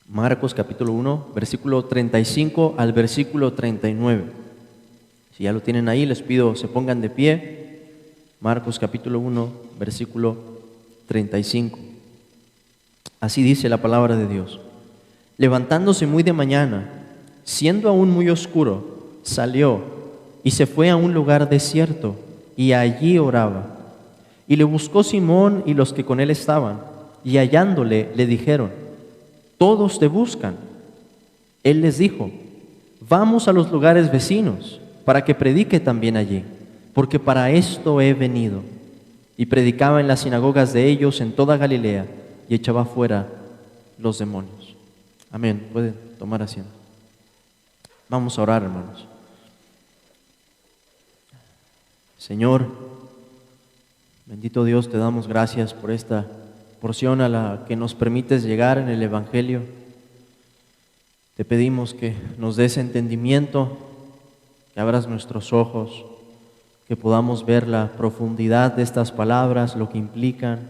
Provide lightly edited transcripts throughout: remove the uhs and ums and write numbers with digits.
Marcos capítulo 1, versículo 35 al versículo 39. Si ya lo tienen ahí, les pido se pongan de pie. Marcos capítulo 1, versículo 35. Así dice la palabra de Dios. Levantándose muy de mañana, siendo aún muy oscuro, salió y se fue a un lugar desierto y allí oraba. Y le buscó Simón y los que con él estaban, y hallándole le dijeron: todos te buscan. Él les dijo: vamos a los lugares vecinos, para que predique también allí, porque para esto he venido. Y predicaba en las sinagogas de ellos en toda Galilea, y echaba fuera los demonios. Amén. Pueden tomar asiento. Vamos a orar, hermanos. Señor, bendito Dios, te damos gracias por esta porción a la que nos permites llegar en el Evangelio. Te pedimos que nos des entendimiento, que abras nuestros ojos, que podamos ver la profundidad de estas palabras, lo que implican,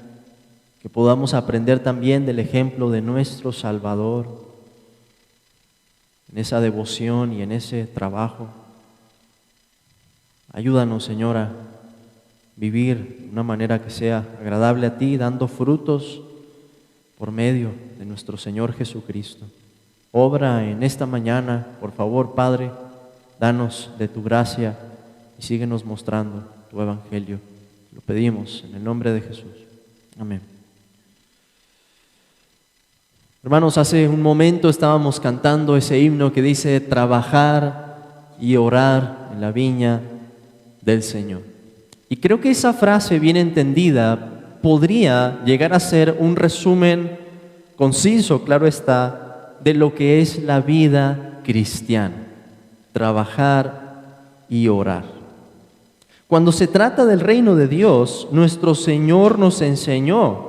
que podamos aprender también del ejemplo de nuestro Salvador, en esa devoción y en ese trabajo. Ayúdanos, Señor, a vivir de una manera que sea agradable a ti, dando frutos por medio de nuestro Señor Jesucristo. Obra en esta mañana, por favor, Padre, danos de tu gracia y síguenos mostrando tu Evangelio. Lo pedimos en el nombre de Jesús. Amén. Hermanos, hace un momento estábamos cantando ese himno que dice: trabajar y orar en la viña del Señor. Y creo que esa frase bien entendida podría llegar a ser un resumen conciso, claro está, de lo que es la vida cristiana: trabajar y orar. Cuando se trata del reino de Dios, nuestro Señor nos enseñó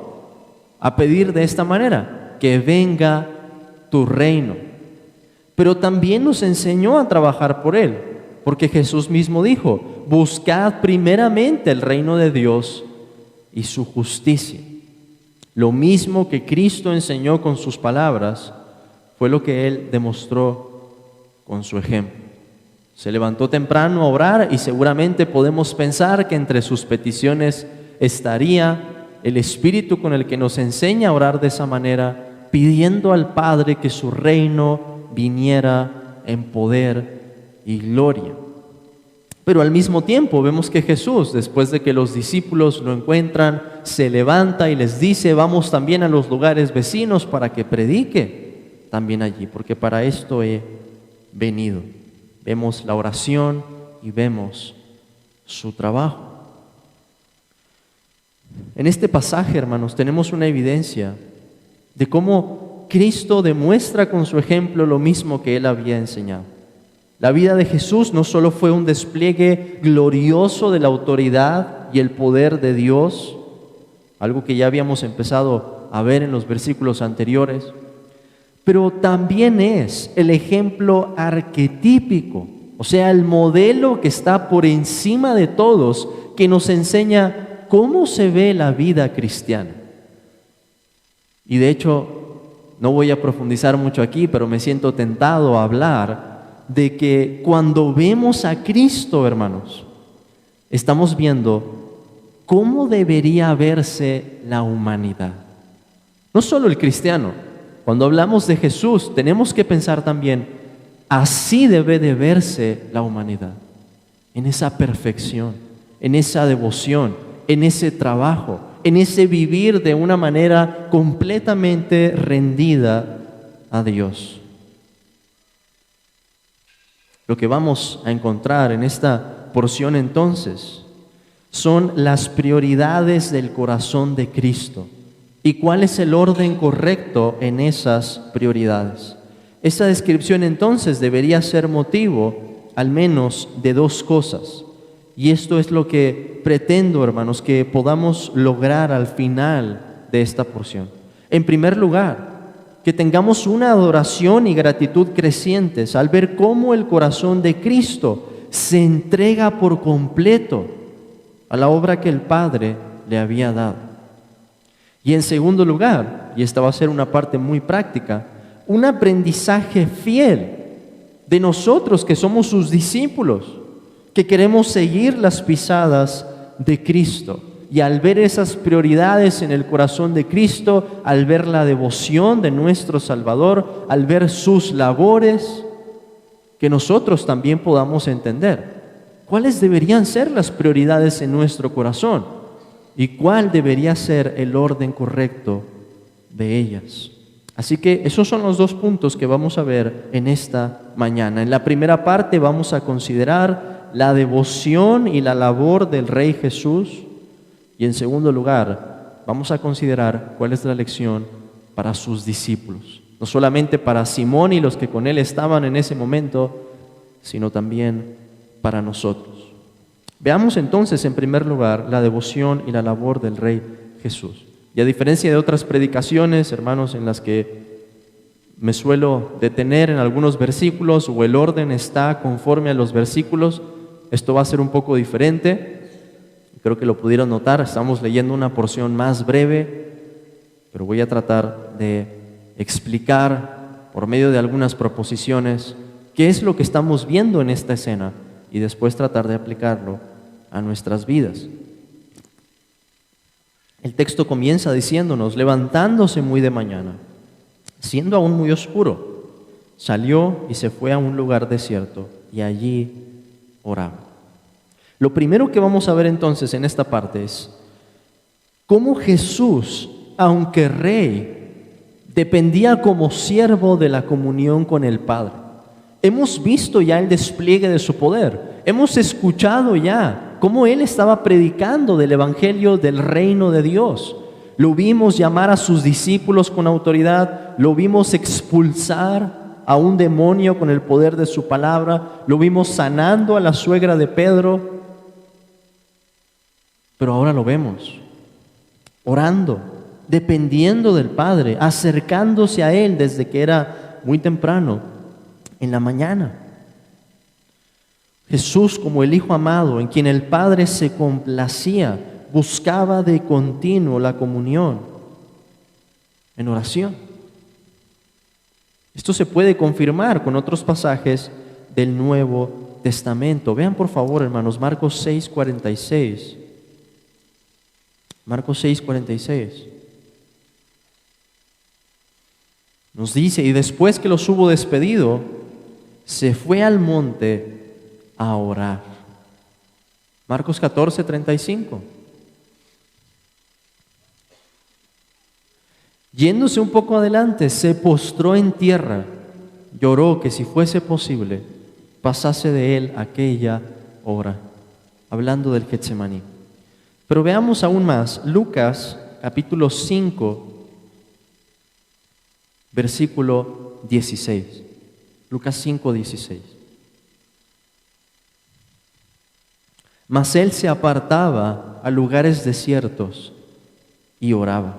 a pedir de esta manera: que venga tu reino. Pero también nos enseñó a trabajar por Él, porque Jesús mismo dijo: buscad primeramente el reino de Dios y su justicia. Lo mismo que Cristo enseñó con sus palabras fue lo que Él demostró con su ejemplo. Se levantó temprano a orar y seguramente podemos pensar que entre sus peticiones estaría el Espíritu con el que nos enseña a orar de esa manera, pidiendo al Padre que su reino viniera en poder y gloria. Pero al mismo tiempo vemos que Jesús, después de que los discípulos lo encuentran, se levanta y les dice: vamos también a los lugares vecinos para que predique también allí, porque para esto he venido. Vemos la oración y vemos su trabajo. En este pasaje, hermanos, tenemos una evidencia de cómo Cristo demuestra con su ejemplo lo mismo que Él había enseñado. La vida de Jesús no solo fue un despliegue glorioso de la autoridad y el poder de Dios, algo que ya habíamos empezado a ver en los versículos anteriores, pero también es el ejemplo arquetípico, o sea, el modelo que está por encima de todos, que nos enseña cómo se ve la vida cristiana. Y de hecho, no voy a profundizar mucho aquí, pero me siento tentado a hablar de que cuando vemos a Cristo, hermanos, estamos viendo cómo debería verse la humanidad. No solo el cristiano. Cuando hablamos de Jesús, tenemos que pensar también: así debe de verse la humanidad, en esa perfección, en esa devoción, en ese trabajo, en ese vivir de una manera completamente rendida a Dios. Lo que vamos a encontrar en esta porción entonces son las prioridades del corazón de Cristo y cuál es el orden correcto en esas prioridades. Esa descripción entonces debería ser motivo al menos de dos cosas. Y esto es lo que pretendo, hermanos, que podamos lograr al final de esta porción. En primer lugar, que tengamos una adoración y gratitud crecientes al ver cómo el corazón de Cristo se entrega por completo a la obra que el Padre le había dado. Y en segundo lugar, y esta va a ser una parte muy práctica, un aprendizaje fiel de nosotros que somos sus discípulos, que queremos seguir las pisadas de Cristo. Y al ver esas prioridades en el corazón de Cristo, al ver la devoción de nuestro Salvador, al ver sus labores, que nosotros también podamos entender cuáles deberían ser las prioridades en nuestro corazón y cuál debería ser el orden correcto de ellas. Así que esos son los dos puntos que vamos a ver en esta mañana. En la primera parte vamos a considerar la devoción y la labor del Rey Jesús. Y en segundo lugar, vamos a considerar cuál es la lección para sus discípulos. No solamente para Simón y los que con él estaban en ese momento, sino también para nosotros. Veamos entonces en primer lugar la devoción y la labor del Rey Jesús. Y a diferencia de otras predicaciones, hermanos, en las que me suelo detener en algunos versículos o el orden está conforme a los versículos, esto va a ser un poco diferente. Creo que lo pudieron notar, estamos leyendo una porción más breve, pero voy a tratar de explicar por medio de algunas proposiciones qué es lo que estamos viendo en esta escena y después tratar de aplicarlo a nuestras vidas. El texto comienza diciéndonos: levantándose muy de mañana, siendo aún muy oscuro, salió y se fue a un lugar desierto y allí oraba. Lo primero que vamos a ver entonces en esta parte es cómo Jesús, aunque rey, dependía como siervo de la comunión con el Padre. Hemos visto ya el despliegue de su poder. Hemos escuchado ya cómo Él estaba predicando del Evangelio del reino de Dios. Lo vimos llamar a sus discípulos con autoridad, lo vimos expulsar a un demonio con el poder de su palabra, lo vimos sanando a la suegra de Pedro. Pero ahora lo vemos orando, dependiendo del Padre, acercándose a Él desde que era muy temprano, en la mañana. Jesús, como el Hijo amado, en quien el Padre se complacía, buscaba de continuo la comunión en oración. Esto se puede confirmar con otros pasajes del Nuevo Testamento. Vean por favor, hermanos, Marcos 6:46. Marcos 6:46. Nos dice: y después que los hubo despedido, se fue al monte a orar. Marcos 14:35. Yéndose un poco adelante, se postró en tierra, lloró que si fuese posible, pasase de él aquella hora. Hablando del Getsemaní. Pero veamos aún más, Lucas capítulo 5, versículo 16. Lucas 5, 16. Mas él se apartaba a lugares desiertos y oraba.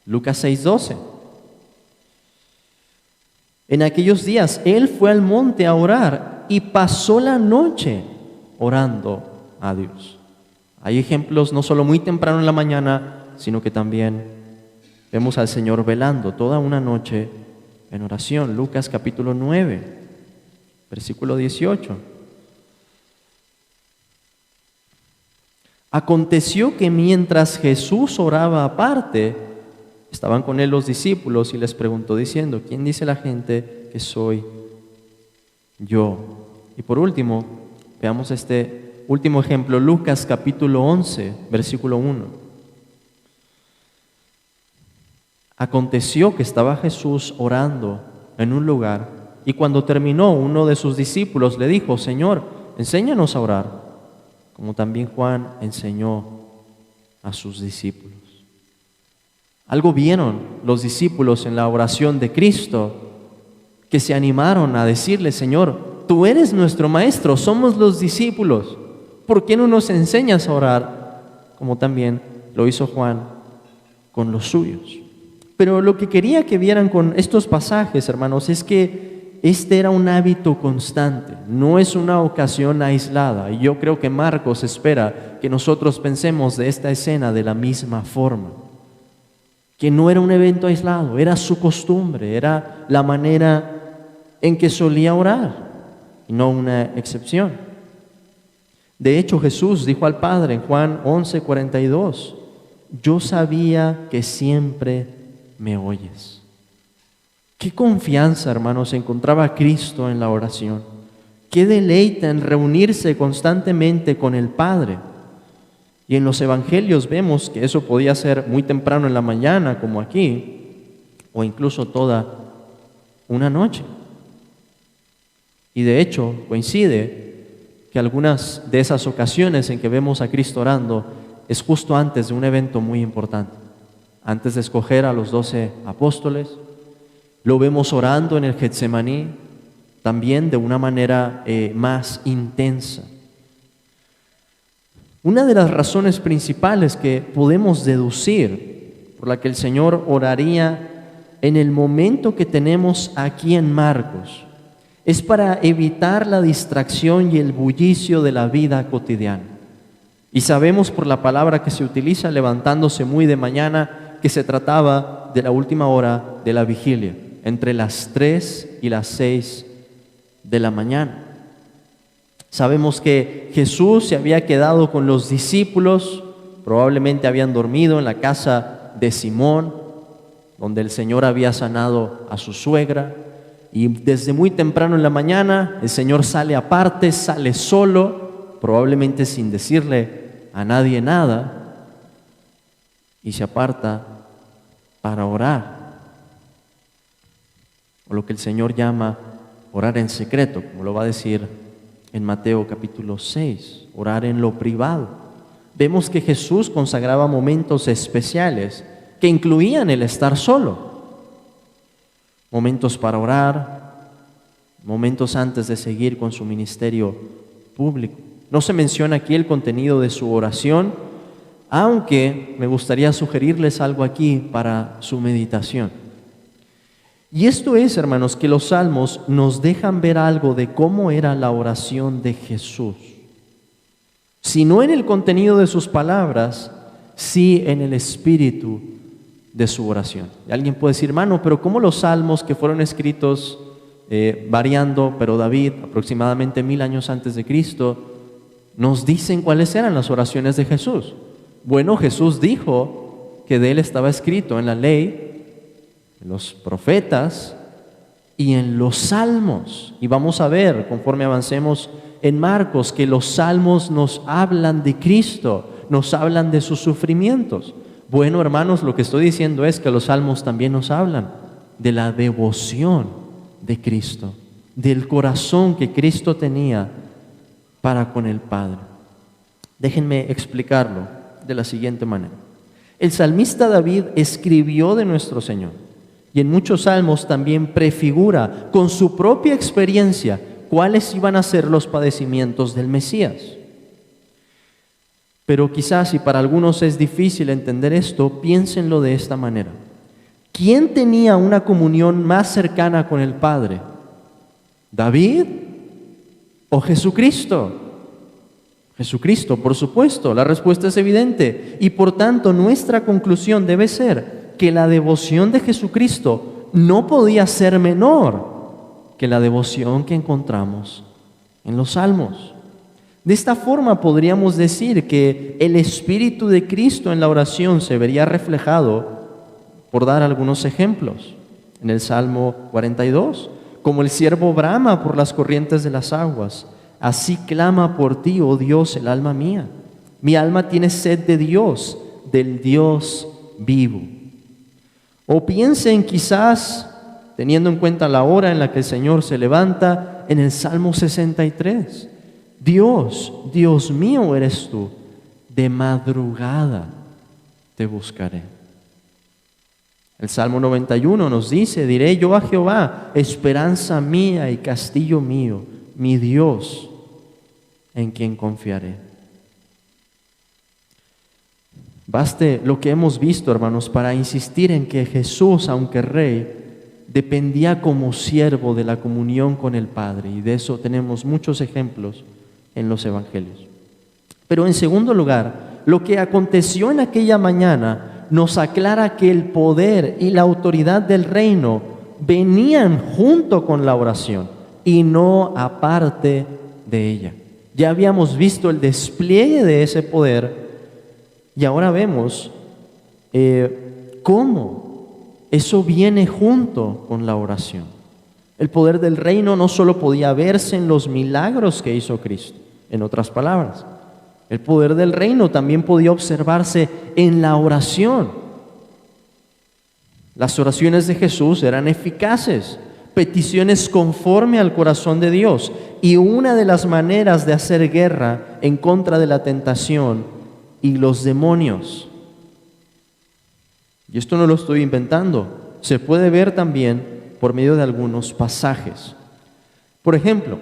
Lucas 6, 12. En aquellos días él fue al monte a orar y pasó la noche orando a Dios. Hay ejemplos no solo muy temprano en la mañana, sino que también vemos al Señor velando toda una noche en oración. Lucas capítulo 9, versículo 18. Aconteció que mientras Jesús oraba aparte, estaban con él los discípulos y les preguntó diciendo: ¿quién dice la gente que soy yo? Y por último, veamos este último ejemplo, Lucas capítulo 11, versículo 1. Aconteció que estaba Jesús orando en un lugar y cuando terminó, uno de sus discípulos le dijo: Señor, enséñanos a orar, como también Juan enseñó a sus discípulos. Algo vieron los discípulos en la oración de Cristo que se animaron a decirle: Señor, tú eres nuestro maestro, somos los discípulos. ¿Por qué no nos enseñas a orar? Como también lo hizo Juan con los suyos. Pero lo que quería que vieran con estos pasajes, hermanos, es que este era un hábito constante, no es una ocasión aislada. Y yo creo que Marcos espera que nosotros pensemos de esta escena de la misma forma. que no era un evento aislado, era su costumbre, era la manera en que solía orar, y no una excepción. De hecho, Jesús dijo al Padre en Juan 11:42, yo sabía que siempre me oyes. Qué confianza, hermanos, encontraba Cristo en la oración. Qué deleite en reunirse constantemente con el Padre. Y en los evangelios vemos que eso podía ser muy temprano en la mañana, como aquí, o incluso toda una noche. Y de hecho, coincide que algunas de esas ocasiones en que vemos a Cristo orando es justo antes de un evento muy importante. Antes de escoger a los 12 apóstoles, lo vemos orando en el Getsemaní, también de una manera más intensa. Una de las razones principales que podemos deducir por la que el Señor oraría en el momento que tenemos aquí en Marcos es para evitar la distracción y el bullicio de la vida cotidiana. Y sabemos por la palabra que se utiliza, levantándose muy de mañana, que se trataba de la última hora de la vigilia, entre las 3 y las 6 de la mañana. Sabemos que Jesús se había quedado con los discípulos, probablemente habían dormido en la casa de Simón, donde el Señor había sanado a su suegra, y desde muy temprano en la mañana el Señor sale aparte, sale solo, probablemente sin decirle a nadie nada, y se aparta para orar, o lo que el Señor llama orar en secreto, como lo va a decir en Mateo capítulo 6, orar en lo privado. Vemos que Jesús consagraba momentos especiales que incluían el estar solo. Momentos para orar, momentos antes de seguir con su ministerio público. No se menciona aquí el contenido de su oración, aunque me gustaría sugerirles algo aquí para su meditación. Y esto es, hermanos, que los salmos nos dejan ver algo de cómo era la oración de Jesús. Si no en el contenido de sus palabras, sí en el espíritu de su oración. Y alguien puede decir, hermano, pero ¿cómo los salmos que fueron escritos variando, pero David, aproximadamente 1000 años antes de Cristo, nos dicen cuáles eran las oraciones de Jesús? Bueno, Jesús dijo que de él estaba escrito en la ley, en los profetas y en los salmos. Y vamos a ver, conforme avancemos en Marcos, que los salmos nos hablan de Cristo, nos hablan de sus sufrimientos. Bueno, hermanos, lo que estoy diciendo es que los salmos también nos hablan de la devoción de Cristo, del corazón que Cristo tenía para con el Padre. Déjenme explicarlo de la siguiente manera. El salmista David escribió de nuestro Señor y en muchos salmos también prefigura con su propia experiencia cuáles iban a ser los padecimientos del Mesías. Pero quizás si para algunos es difícil entender esto, piénsenlo de esta manera. ¿Quién tenía una comunión más cercana con el Padre? ¿David o Jesucristo? Jesucristo, por supuesto, la respuesta es evidente. Y por tanto, nuestra conclusión debe ser que la devoción de Jesucristo no podía ser menor que la devoción que encontramos en los salmos. De esta forma podríamos decir que el Espíritu de Cristo en la oración se vería reflejado, por dar algunos ejemplos, en el Salmo 42, como el siervo brama por las corrientes de las aguas, así clama por ti, oh Dios, el alma mía. Mi alma tiene sed de Dios, del Dios vivo. O piensen quizás, teniendo en cuenta la hora en la que el Señor se levanta, en el Salmo 63. Dios, Dios mío eres tú, de madrugada te buscaré. El Salmo 91 nos dice, diré yo a Jehová, esperanza mía y castillo mío, mi Dios, en quien confiaré. Baste lo que hemos visto, hermanos, para insistir en que Jesús, aunque rey, dependía como siervo de la comunión con el Padre, y de eso tenemos muchos ejemplos en los evangelios. Pero en segundo lugar, lo que aconteció en aquella mañana nos aclara que el poder y la autoridad del reino venían junto con la oración y no aparte de ella. Ya habíamos visto el despliegue de ese poder y ahora vemos cómo eso viene junto con la oración. El poder del reino no solo podía verse en los milagros que hizo Cristo, en otras palabras, el poder del reino también podía observarse en la oración. Las oraciones de Jesús eran eficaces, peticiones conforme al corazón de Dios, y una de las maneras de hacer guerra en contra de la tentación y los demonios. Y esto no lo estoy inventando, se puede ver también por medio de algunos pasajes. Por ejemplo,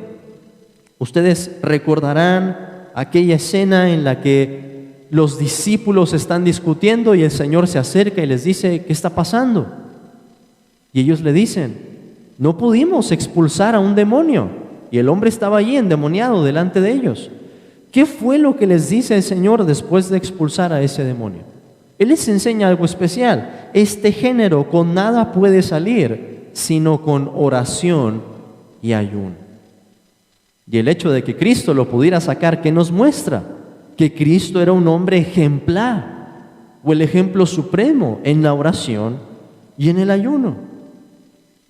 ustedes recordarán aquella escena en la que los discípulos están discutiendo y el Señor se acerca y les dice: ¿qué está pasando? Y ellos le dicen: no pudimos expulsar a un demonio. Y el hombre estaba allí endemoniado delante de ellos. ¿Qué fue lo que les dice el Señor después de expulsar a ese demonio? Él les enseña algo especial. Este género con nada puede salir, sino con oración y ayuno. Y el hecho de que Cristo lo pudiera sacar, ¿qué nos muestra? Que Cristo era un hombre ejemplar, o el ejemplo supremo en la oración y en el ayuno.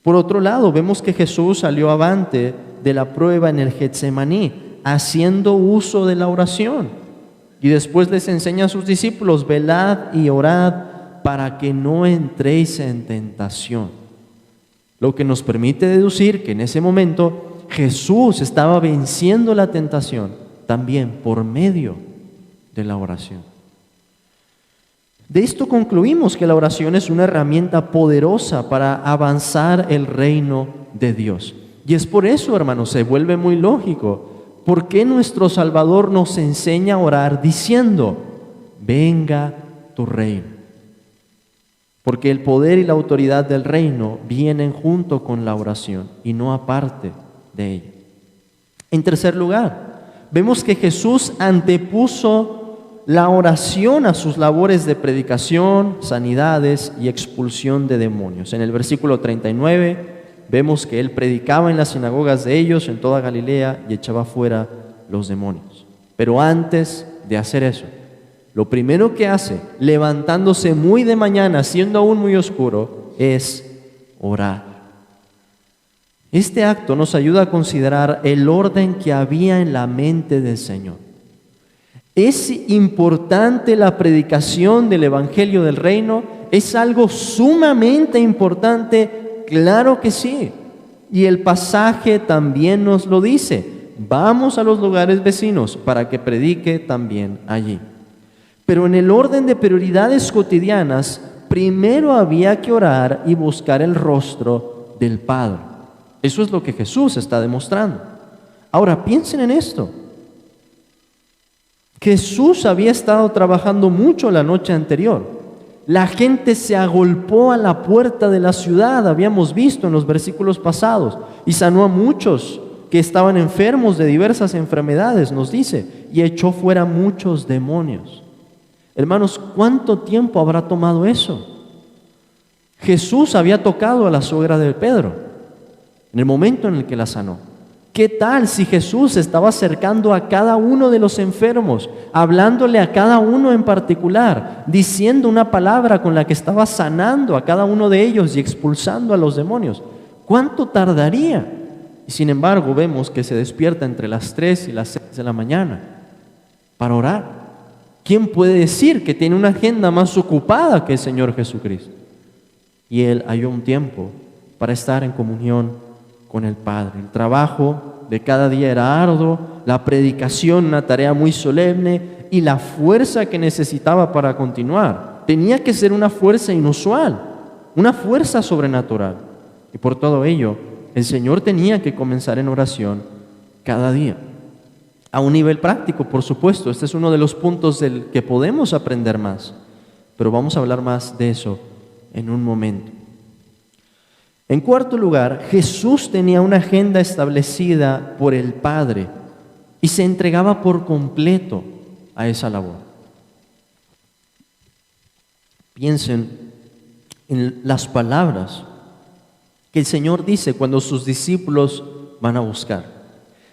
Por otro lado, vemos que Jesús salió avante de la prueba en el Getsemaní, haciendo uso de la oración. Y después les enseña a sus discípulos: velad y orad para que no entréis en tentación. Lo que nos permite deducir que en ese momento Jesús estaba venciendo la tentación también por medio de la oración. De esto concluimos que la oración es una herramienta poderosa para avanzar el reino de Dios. Y es por eso, hermanos, se vuelve muy lógico. ¿Por qué nuestro Salvador nos enseña a orar diciendo: venga tu reino? Porque el poder y la autoridad del reino vienen junto con la oración y no aparte de ella. En tercer lugar, vemos que Jesús antepuso la oración a sus labores de predicación, sanidades y expulsión de demonios. En el versículo 39 vemos que Él predicaba en las sinagogas de ellos en toda Galilea y echaba fuera los demonios. Pero antes de hacer eso, lo primero que hace, levantándose muy de mañana, siendo aún muy oscuro, es orar. Este acto nos ayuda a considerar el orden que había en la mente del Señor. ¿Es importante la predicación del Evangelio del Reino? ¿Es algo sumamente importante? Claro que sí. Y el pasaje también nos lo dice. Vamos a los lugares vecinos para que predique también allí. Pero en el orden de prioridades cotidianas, primero había que orar y buscar el rostro del Padre. Eso es lo que Jesús está demostrando. Ahora, piensen en esto. Jesús había estado trabajando mucho la noche anterior. La gente se agolpó a la puerta de la ciudad, habíamos visto en los versículos pasados, y sanó a muchos que estaban enfermos de diversas enfermedades, nos dice, y echó fuera muchos demonios. Hermanos, ¿cuánto tiempo habrá tomado eso? Jesús había tocado a la suegra de Pedro en el momento en el que la sanó. ¿Qué tal si Jesús estaba acercando a cada uno de los enfermos, hablándole a cada uno en particular, diciendo una palabra con la que estaba sanando a cada uno de ellos y expulsando a los demonios? ¿Cuánto tardaría? Y sin embargo vemos que se despierta entre las 3 y las 6 de la mañana para orar. ¿Quién puede decir que tiene una agenda más ocupada que el Señor Jesucristo? Y Él halló un tiempo para estar en comunión con el Padre. El trabajo de cada día era arduo, la predicación una tarea muy solemne y la fuerza que necesitaba para continuar tenía que ser una fuerza inusual, una fuerza sobrenatural. Y por todo ello, el Señor tenía que comenzar en oración cada día. A un nivel práctico, por supuesto, este es uno de los puntos del que podemos aprender más, pero vamos a hablar más de eso en un momento. En cuarto lugar, Jesús tenía una agenda establecida por el Padre y se entregaba por completo a esa labor. Piensen en las palabras que el Señor dice cuando sus discípulos van a buscar.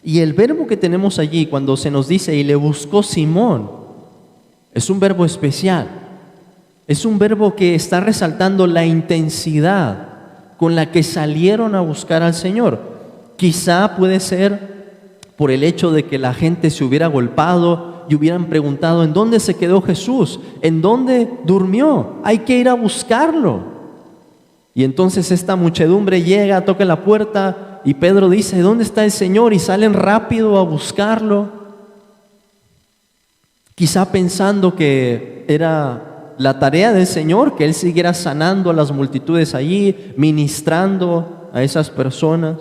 Y el verbo que tenemos allí cuando se nos dice y le buscó Simón, es un verbo especial. Es un verbo que está resaltando la intensidad con la que salieron a buscar al Señor. Quizá puede ser por el hecho de que la gente se hubiera agolpado y hubieran preguntado: ¿en dónde se quedó Jesús? ¿En dónde durmió? Hay que ir a buscarlo. Y entonces esta muchedumbre llega, toca la puerta y Pedro dice: ¿dónde está el Señor? Y salen rápido a buscarlo. Quizá pensando que era la tarea del Señor, que Él siguiera sanando a las multitudes allí, ministrando a esas personas.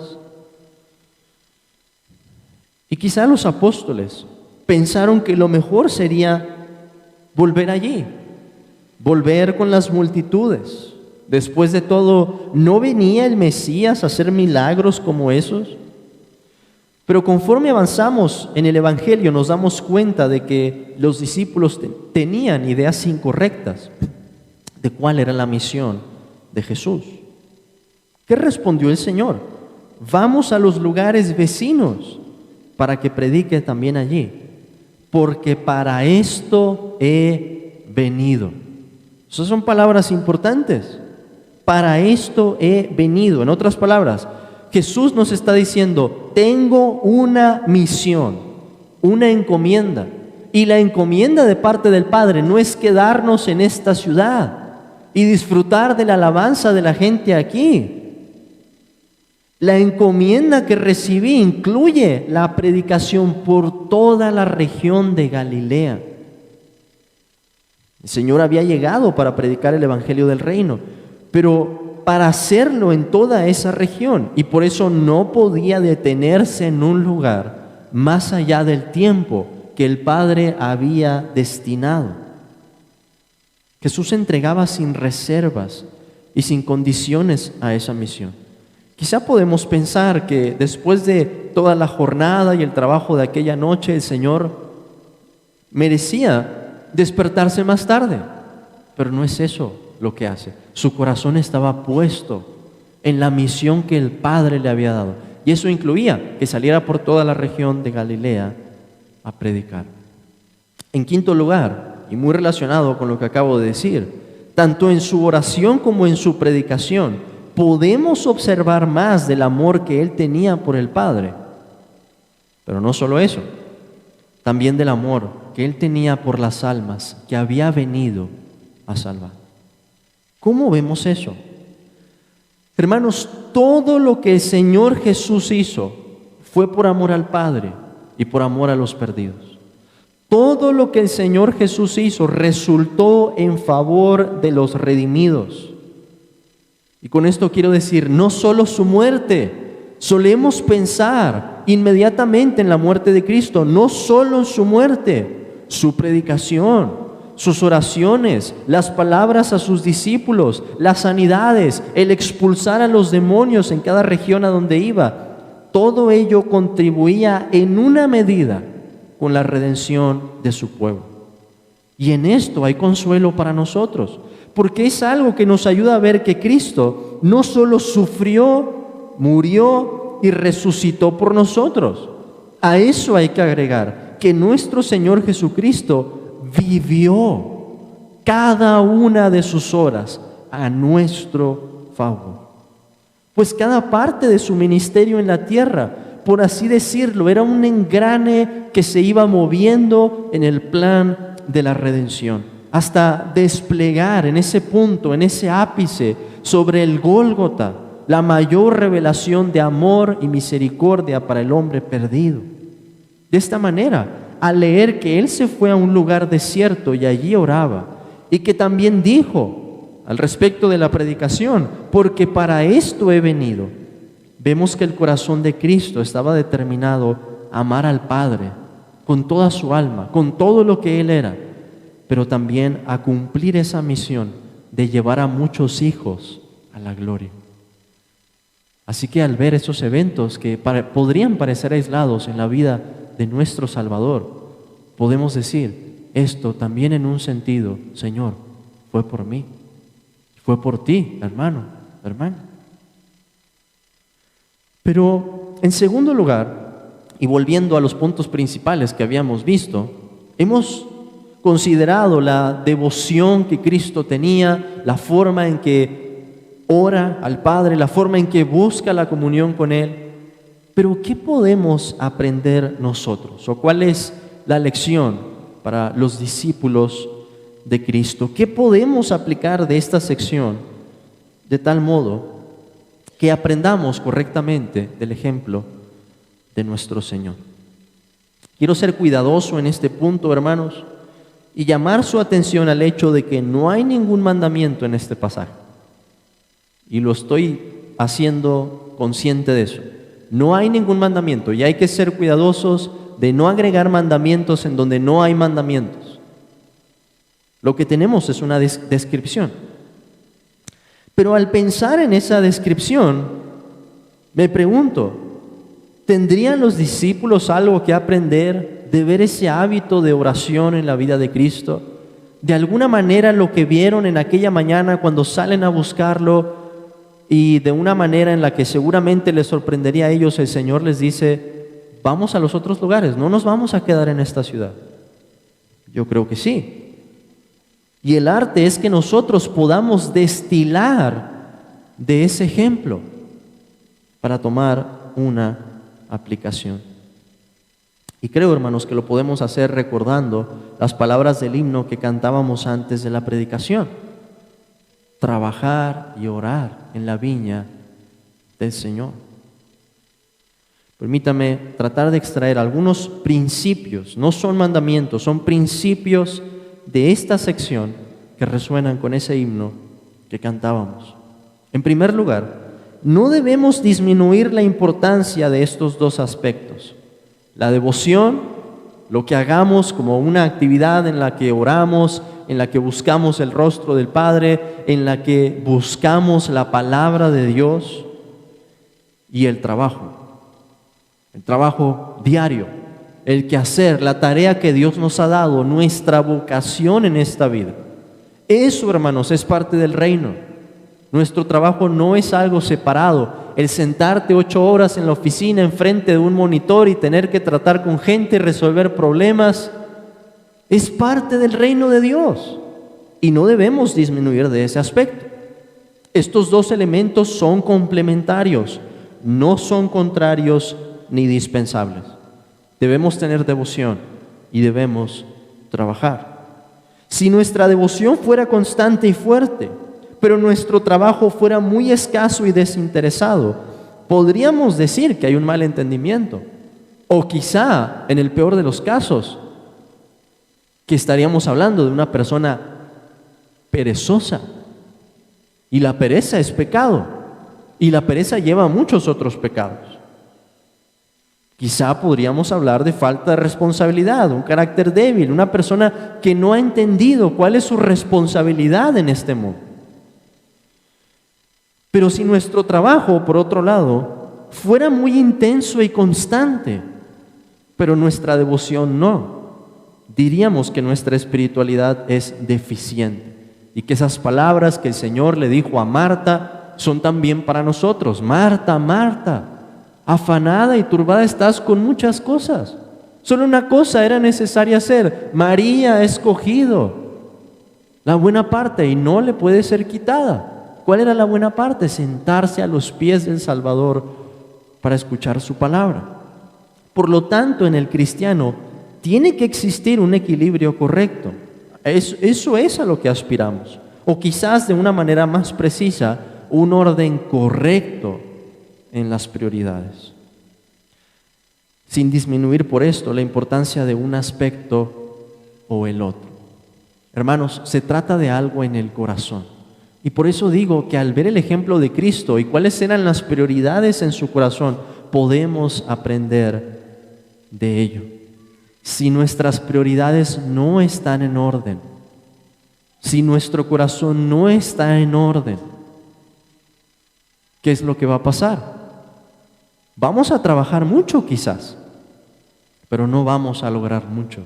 Y quizá los apóstoles pensaron que lo mejor sería volver allí, volver con las multitudes. Después de todo, ¿no venía el Mesías a hacer milagros como esos? Pero conforme avanzamos en el Evangelio nos damos cuenta de que los discípulos tenían ideas incorrectas de cuál era la misión de Jesús. ¿Qué respondió el Señor? Vamos a los lugares vecinos para que predique también allí, porque para esto he venido. Esas son palabras importantes. Para esto he venido. En otras palabras, Jesús nos está diciendo: tengo una misión, una encomienda. Y la encomienda de parte del Padre no es quedarnos en esta ciudad y disfrutar de la alabanza de la gente aquí. La encomienda que recibí incluye la predicación por toda la región de Galilea. El Señor había llegado para predicar el Evangelio del Reino, pero para hacerlo en toda esa región, y por eso no podía detenerse en un lugar más allá del tiempo que el Padre había destinado. Jesús se entregaba sin reservas y sin condiciones a esa misión. Quizá podemos pensar que después de toda la jornada y el trabajo de aquella noche, el Señor merecía despertarse más tarde, pero no es eso lo que hace. Su corazón estaba puesto en la misión que el Padre le había dado, y eso incluía que saliera por toda la región de Galilea a predicar. En quinto lugar, y muy relacionado con lo que acabo de decir, tanto en su oración como en su predicación, podemos observar más del amor que Él tenía por el Padre. Pero no solo eso, también del amor que Él tenía por las almas que había venido a salvar. ¿Cómo vemos eso? Hermanos, todo lo que el Señor Jesús hizo fue por amor al Padre y por amor a los perdidos. Todo lo que el Señor Jesús hizo resultó en favor de los redimidos. Y con esto quiero decir, no solo su muerte. Solemos pensar inmediatamente en la muerte de Cristo, no solo en su muerte, su predicación, sus oraciones, las palabras a sus discípulos, las sanidades, el expulsar a los demonios en cada región a donde iba. Todo ello contribuía en una medida con la redención de su pueblo. Y en esto hay consuelo para nosotros, porque es algo que nos ayuda a ver que Cristo no solo sufrió, murió y resucitó por nosotros. A eso hay que agregar que nuestro Señor Jesucristo vivió cada una de sus horas a nuestro favor. Pues cada parte de su ministerio en la tierra, por así decirlo, era un engrane que se iba moviendo en el plan de la redención, hasta desplegar en ese punto, en ese ápice, sobre el Gólgota, la mayor revelación de amor y misericordia para el hombre perdido. De esta manera, al leer que Él se fue a un lugar desierto y allí oraba, y que también dijo al respecto de la predicación: porque para esto he venido, vemos que el corazón de Cristo estaba determinado a amar al Padre con toda su alma, con todo lo que Él era, pero también a cumplir esa misión de llevar a muchos hijos a la gloria. Así que al ver esos eventos que podrían parecer aislados en la vida de nuestro Salvador, podemos decir esto también en un sentido: Señor, fue por mí, fue por ti, hermano, hermana. Pero en segundo lugar, y volviendo a los puntos principales que habíamos visto, hemos considerado la devoción que Cristo tenía, la forma en que ora al Padre, la forma en que busca la comunión con Él. Pero ¿qué podemos aprender nosotros? ¿O cuál es la lección para los discípulos de Cristo? ¿Qué podemos aplicar de esta sección de tal modo que aprendamos correctamente del ejemplo de nuestro Señor? Quiero ser cuidadoso en este punto, hermanos, y llamar su atención al hecho de que no hay ningún mandamiento en este pasaje. Y lo estoy haciendo consciente de eso. No hay ningún mandamiento y hay que ser cuidadosos de no agregar mandamientos en donde no hay mandamientos. Lo que tenemos es una descripción. Pero al pensar en esa descripción, me pregunto, ¿tendrían los discípulos algo que aprender de ver ese hábito de oración en la vida de Cristo? De alguna manera lo que vieron en aquella mañana cuando salen a buscarlo, y de una manera en la que seguramente les sorprendería a ellos, el Señor les dice, vamos a los otros lugares, no nos vamos a quedar en esta ciudad. Yo creo que sí. Y el arte es que nosotros podamos destilar de ese ejemplo para tomar una aplicación. Y creo, hermanos, que lo podemos hacer recordando las palabras del himno que cantábamos antes de la predicación. Trabajar y orar en la viña del Señor. Permítame tratar de extraer algunos principios, no son mandamientos, son principios de esta sección que resuenan con ese himno que cantábamos. En primer lugar, no debemos disminuir la importancia de estos dos aspectos. La devoción, lo que hagamos como una actividad en la que oramos, en la que buscamos el rostro del Padre, en la que buscamos la palabra de Dios, y el trabajo diario, el quehacer, la tarea que Dios nos ha dado, nuestra vocación en esta vida. Eso, hermanos, es parte del reino. Nuestro trabajo no es algo separado. El sentarte 8 horas en la oficina enfrente de un monitor y tener que tratar con gente y resolver problemas es parte del reino de Dios y no debemos disminuir de ese aspecto. Estos dos elementos son complementarios, no son contrarios ni dispensables. Debemos tener devoción y debemos trabajar. Si nuestra devoción fuera constante y fuerte, pero nuestro trabajo fuera muy escaso y desinteresado, podríamos decir que hay un mal entendimiento. O quizá, en el peor de los casos, que estaríamos hablando de una persona perezosa. Y la pereza es pecado. Y la pereza lleva a muchos otros pecados. Quizá podríamos hablar de falta de responsabilidad, un carácter débil, una persona que no ha entendido cuál es su responsabilidad en este mundo. Pero si nuestro trabajo, por otro lado, fuera muy intenso y constante, pero nuestra devoción no, diríamos que nuestra espiritualidad es deficiente y que esas palabras que el Señor le dijo a Marta son también para nosotros. Marta, Marta, afanada y turbada estás con muchas cosas. Solo una cosa era necesaria hacer. María ha escogido la buena parte y no le puede ser quitada. ¿Cuál era la buena parte? Sentarse a los pies del Salvador para escuchar su palabra. Por lo tanto, en el cristiano tiene que existir un equilibrio correcto. Eso es a lo que aspiramos. O quizás de una manera más precisa, un orden correcto en las prioridades. Sin disminuir por esto la importancia de un aspecto o el otro. Hermanos, se trata de algo en el corazón. Y por eso digo que al ver el ejemplo de Cristo y cuáles eran las prioridades en su corazón, podemos aprender de ello. Si nuestras prioridades no están en orden, si nuestro corazón no está en orden, ¿qué es lo que va a pasar? Vamos a trabajar mucho quizás, pero no vamos a lograr mucho.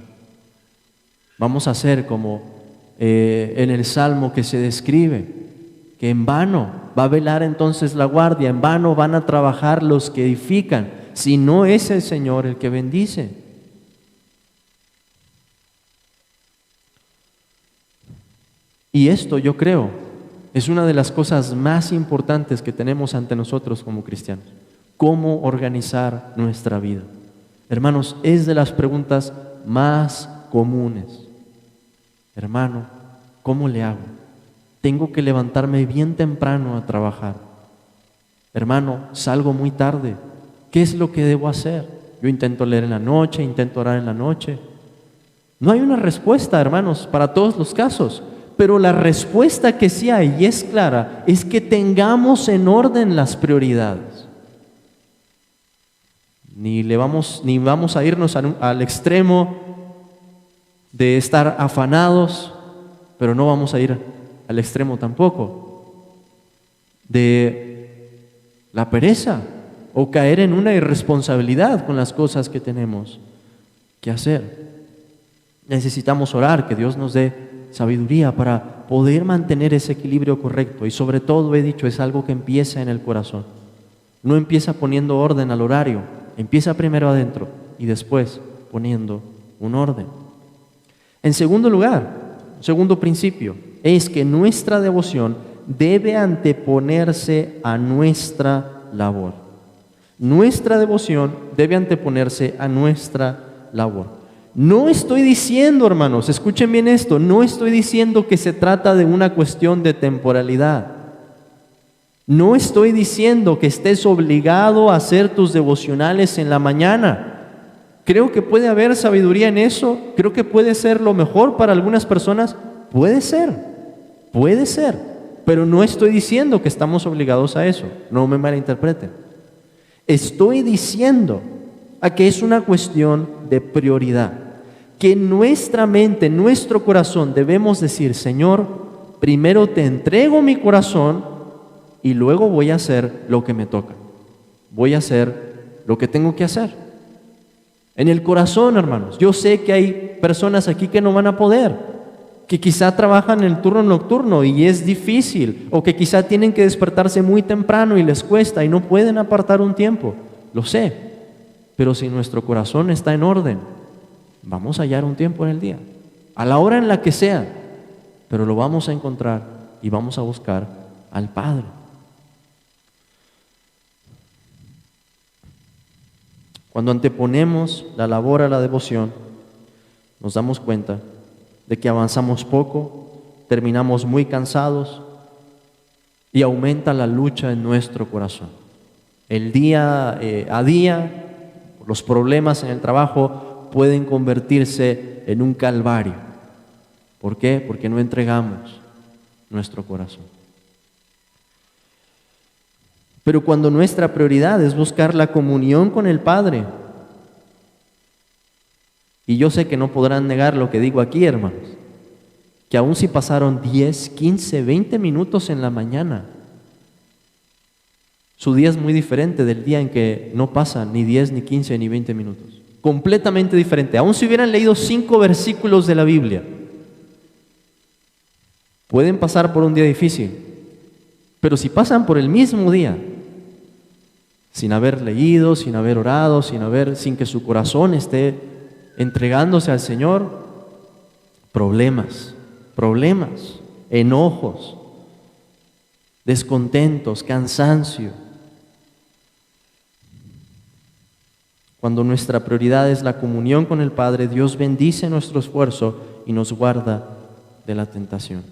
Vamos a ser como en el Salmo que se describe, que en vano va a velar entonces la guardia, en vano van a trabajar los que edifican, si no es el Señor el que bendice. Y esto, yo creo, es una de las cosas más importantes que tenemos ante nosotros como cristianos. ¿Cómo organizar nuestra vida? Hermanos, es de las preguntas más comunes. Hermano, ¿cómo le hago? Tengo que levantarme bien temprano a trabajar. Hermano, salgo muy tarde. ¿Qué es lo que debo hacer? Yo intento leer en la noche, intento orar en la noche. No hay una respuesta, hermanos, para todos los casos. Pero la respuesta que sí hay, y es clara, es que tengamos en orden las prioridades. Ni vamos a irnos al extremo de estar afanados, pero no vamos a ir al extremo tampoco de la pereza o caer en una irresponsabilidad con las cosas que tenemos que hacer. Necesitamos orar, que Dios nos dé sabiduría para poder mantener ese equilibrio correcto. Y sobre todo, he dicho, es algo que empieza en el corazón. No empieza poniendo orden al horario, empieza primero adentro y después poniendo un orden. En segundo lugar, segundo principio, es que nuestra devoción debe anteponerse a nuestra labor. Nuestra devoción debe anteponerse a nuestra labor. No estoy diciendo, hermanos, escuchen bien esto, no estoy diciendo que se trata de una cuestión de temporalidad. No estoy diciendo que estés obligado a hacer tus devocionales en la mañana. Creo que puede haber sabiduría en eso, creo que puede ser lo mejor para algunas personas, puede ser, pero no estoy diciendo que estamos obligados a eso, no me malinterpreten. Estoy diciendo a que es una cuestión de prioridad, que en nuestra mente, en nuestro corazón debemos decir: Señor, primero te entrego mi corazón y luego voy a hacer lo que me toca, voy a hacer lo que tengo que hacer. En el corazón, hermanos, yo sé que hay personas aquí que no van a poder, que quizá trabajan en el turno nocturno y es difícil, o que quizá tienen que despertarse muy temprano y les cuesta y no pueden apartar un tiempo, lo sé. Pero si nuestro corazón está en orden, vamos a hallar un tiempo en el día, a la hora en la que sea, pero lo vamos a encontrar y vamos a buscar al Padre. Cuando anteponemos la labor a la devoción, nos damos cuenta de que avanzamos poco, terminamos muy cansados y aumenta la lucha en nuestro corazón. El día a día, los problemas en el trabajo pueden convertirse en un calvario. ¿Por qué? Porque no entregamos nuestro corazón. Pero cuando nuestra prioridad es buscar la comunión con el Padre, y yo sé que no podrán negar lo que digo aquí, hermanos, que aun si pasaron 10, 15, 20 minutos en la mañana, su día es muy diferente del día en que no pasan ni 10, ni 15, ni 20 minutos. Completamente diferente. Aun si hubieran leído 5 versículos de la Biblia, pueden pasar por un día difícil. Pero si pasan por el mismo día, sin haber leído, sin haber orado, sin que su corazón esté entregándose al Señor, problemas, enojos, descontentos, cansancio. Cuando nuestra prioridad es la comunión con el Padre, Dios bendice nuestro esfuerzo y nos guarda de la tentación.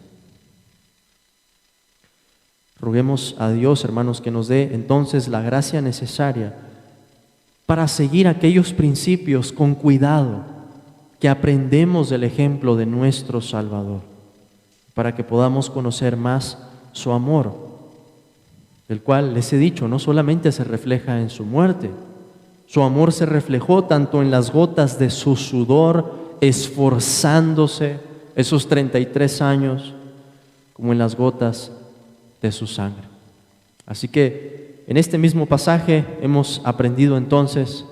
Roguemos a Dios, hermanos, que nos dé entonces la gracia necesaria para seguir aquellos principios con cuidado que aprendemos del ejemplo de nuestro Salvador, para que podamos conocer más su amor, el cual, les he dicho, no solamente se refleja en su muerte. Su amor se reflejó tanto en las gotas de su sudor, esforzándose esos 33 años, como en las gotas de su sangre. Así que en este mismo pasaje hemos aprendido entonces,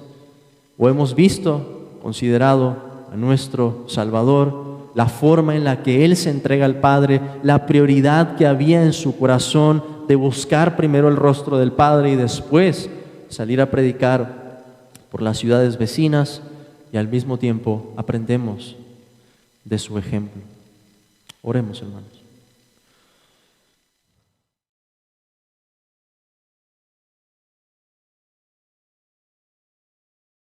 o hemos visto, considerado a nuestro Salvador, la forma en la que Él se entrega al Padre, la prioridad que había en su corazón de buscar primero el rostro del Padre y después salir a predicar por las ciudades vecinas, y al mismo tiempo aprendemos de su ejemplo. Oremos, hermanos.